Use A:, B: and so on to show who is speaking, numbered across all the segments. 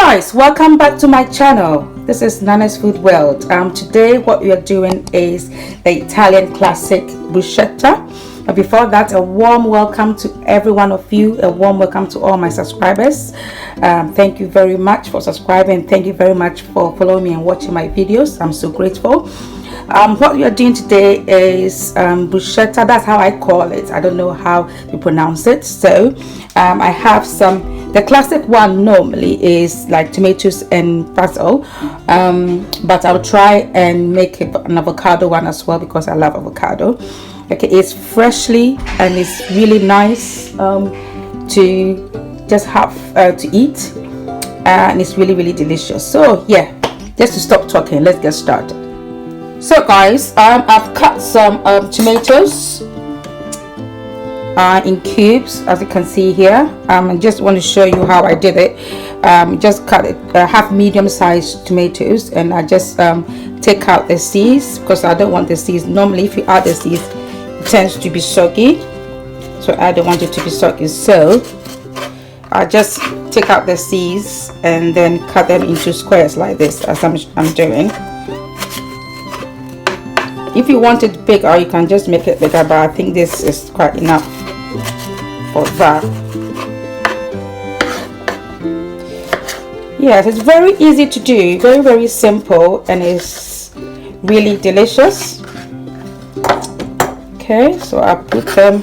A: Guys, welcome back to my channel. This is Nana's Food World. Today what we are doing is the Italian classic bruschetta. But before that, a warm welcome to every one of you, a warm welcome to all my subscribers. Thank you very much for subscribing. Thank you very much for following me and watching my videos. I'm so grateful. What we are doing today is bruschetta. That's how I call it. I don't know how you pronounce it. So I have the classic one normally is like tomatoes and basil, but I'll try and make an avocado one as well because I love avocado. Okay, it's freshly and it's really nice to just have to eat, and it's really delicious. So yeah, just to stop talking, let's get started. So guys, I've cut some tomatoes in cubes, as you can see here. I just want to show you how I did it. Just cut it half medium-sized tomatoes, and I just take out the seeds because I don't want the seeds. Normally if you add the seeds, it tends to be soggy, so I don't want it to be soggy. So I just take out the seeds and then cut them into squares like this, as I'm doing. If you want it bigger, you can just make it bigger, but I think this is quite enough for that. Yes, it's very easy to do, very simple, and it's really delicious. Okay, so I put them.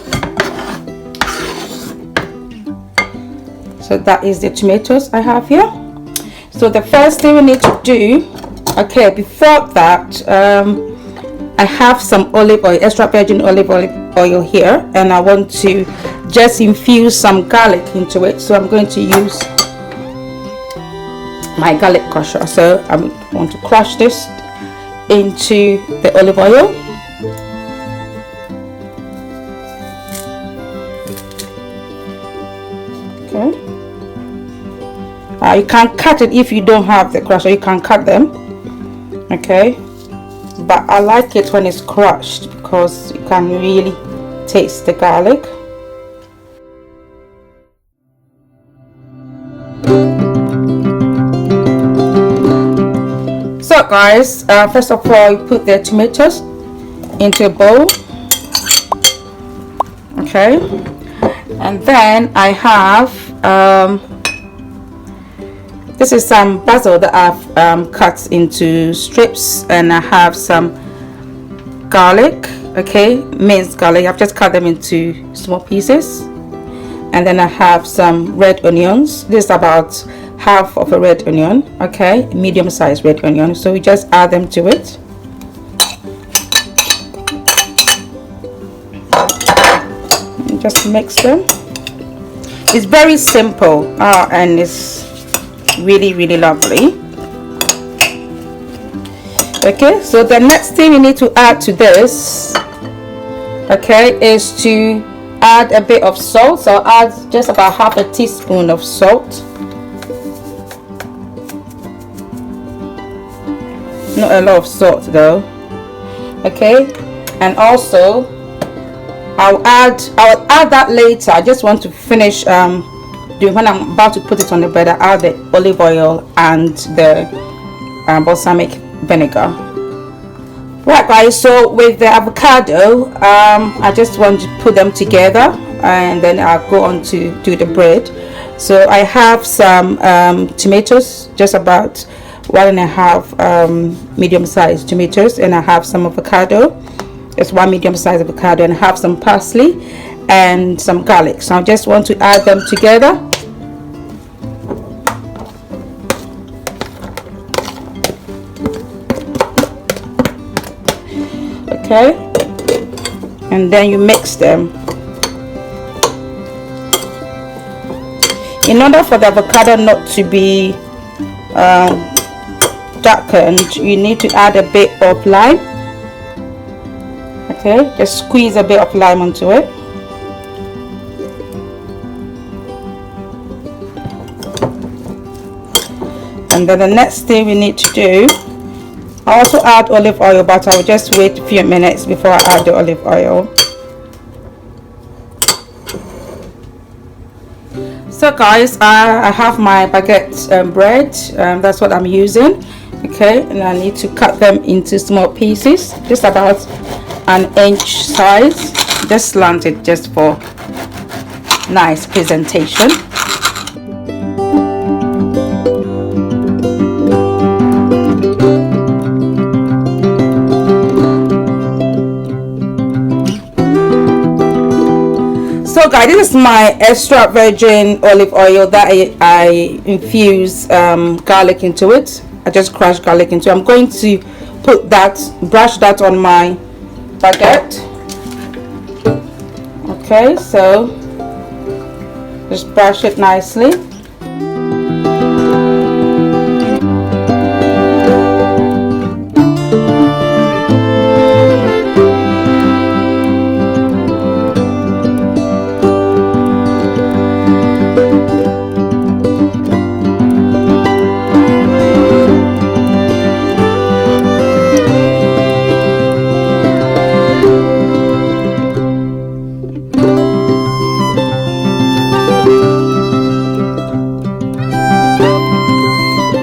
A: So that is the tomatoes I have here. So the first thing we need to do, okay, before that, I have some olive oil, extra virgin olive oil here, and I want to just infuse some garlic into it. So I'm going to use my garlic crusher. So I want to crush this into the olive oil. Okay. You can cut it if you don't have the crusher. You can cut them. Okay. But I like it when it's crushed because you can really taste the garlic. So guys, first of all, you put the tomatoes into a bowl. Okay, and then I have this is some basil that I've cut into strips, and I have some garlic, okay, minced garlic. I've just cut them into small pieces, and then I have some red onions. This is about half of a red onion, okay, medium-sized red onion. So we just add them to it. And just mix them. It's very simple, and it's really lovely. Okay, so the next thing you need to add to this, okay, is to add a bit of salt. So I'll add just about half a teaspoon of salt. Not a lot of salt though. Okay, and also I'll add that later. I just want to finish when I'm about to put it on the bread. I add the olive oil and the balsamic vinegar. Right guys, so with the avocado, I just want to put them together, and then I'll go on to do the bread. So I have some tomatoes, just about 1.5 medium-sized tomatoes, and I have some avocado, just 1 medium-sized avocado, and I have some parsley and some garlic. So I just want to add them together. Okay, and then you mix them. In order for the avocado not to be darkened, you need to add a bit of lime. Okay, just squeeze a bit of lime onto it. And then the next thing we need to do, I also add olive oil, but I will just wait a few minutes before I add the olive oil. So guys, I have my baguette bread. That's what I'm using. Okay, and I need to cut them into small pieces, just about an inch size. Just slant it just for nice presentation. So guys, this is my extra virgin olive oil that I infuse garlic into it. I just crushed garlic into it. I'm going to put that, brush that on my baguette. Okay, so just brush it nicely.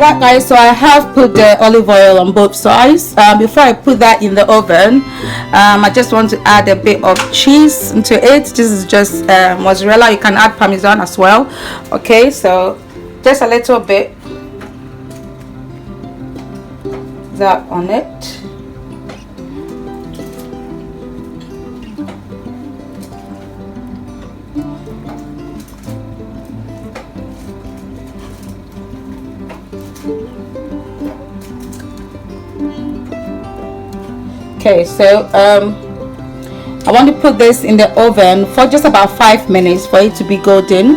A: Right guys, so I have put the olive oil on both sides. Before I put that in the oven, I just want to add a bit of cheese into it. This is just mozzarella. You can add parmesan as well. Okay, so just a little bit that on it. Okay, so I want to put this in the oven for just about 5 minutes for it to be golden,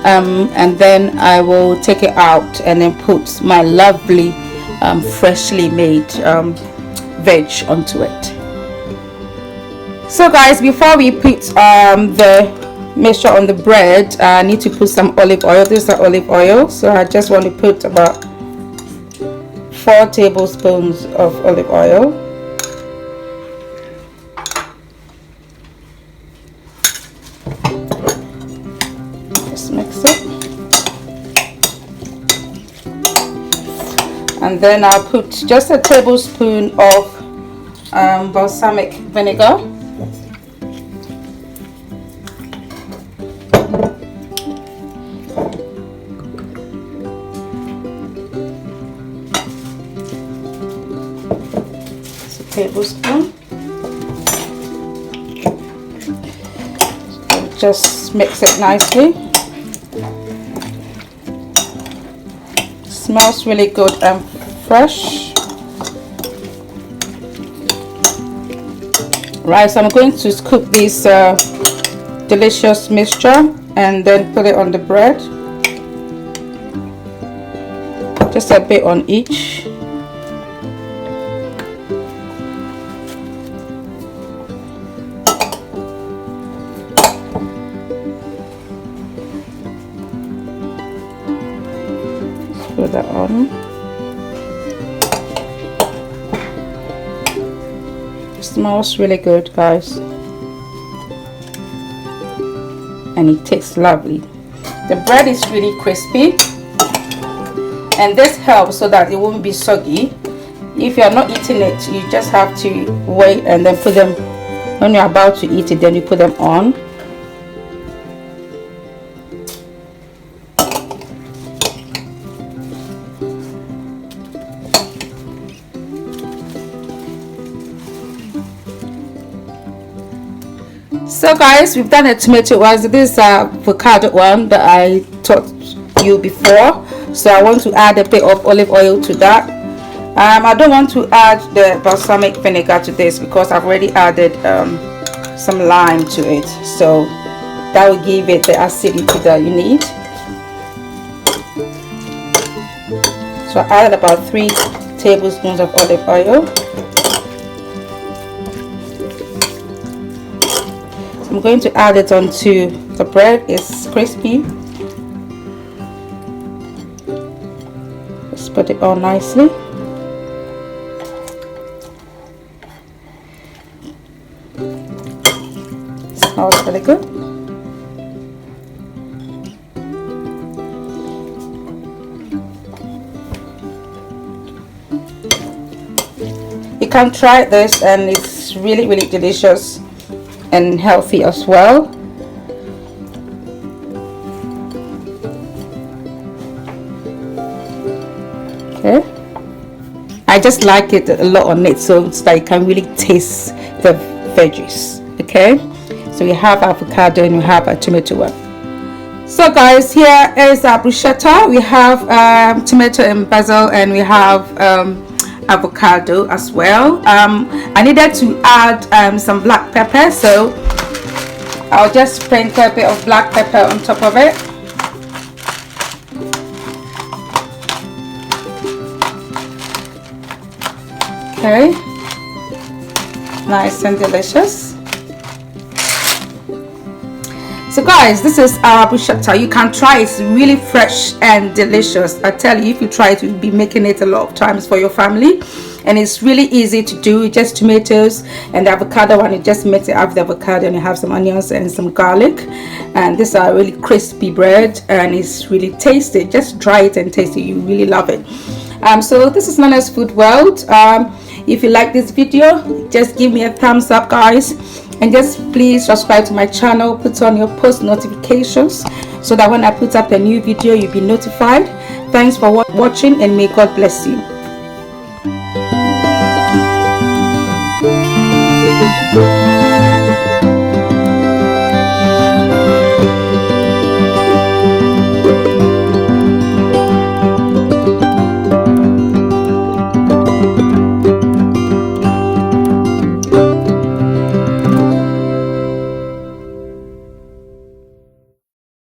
A: and then I will take it out and then put my lovely freshly made veg onto it. So guys, before we put the mixture on the bread, I need to put some olive oil. This is the olive oil, so I just want to put about 4 tablespoons of olive oil. Mix it, and then I'll put just a tablespoon of balsamic vinegar, it's a tablespoon. Just mix it nicely. Smells really good and fresh. Right, so I'm going to scoop this delicious mixture and then put it on the bread. Just a bit on each. Put that on. It smells really good, guys, and it tastes lovely. The bread is really crispy, and this helps so that it won't be soggy. If you are not eating it, you just have to wait and then put them, when you're about to eat it, then you put them on. So guys, we've done a tomato one. This is avocado one that I taught you before, so I want to add a bit of olive oil to that. I don't want to add the balsamic vinegar to this because I've already added some lime to it, so that will give it the acidity that you need. So I added about 3 tablespoons of olive oil. I'm going to add it onto the bread. It's crispy. Just put it on nicely. Smells really good. can try this, and it's really delicious and healthy as well. Okay, I just like it a lot on it, so that you can really taste the veggies. Okay, so we have avocado and we have a tomato one. So guys, here is our bruschetta. We have tomato and basil, and we have avocado as well. I needed to add some black pepper, so I'll just sprinkle a bit of black pepper on top of it. Okay, nice and delicious. So guys, this is our bruschetta. You can try it. It's really fresh and delicious. I tell you, if you try it, you'll be making it a lot of times for your family, and it's really easy to do. Just tomatoes and the avocado one. You just mix it up with the avocado, and you have some onions and some garlic, and this is a really crispy bread, and it's really tasty. Just try it and taste it. You really love it. So this is Nana's Food World. If you like this video, just give me a thumbs up, guys, and just please subscribe to my channel. Put on your post notifications so that when I put up a new video, you'll be notified. Thanks for watching, and may God bless you.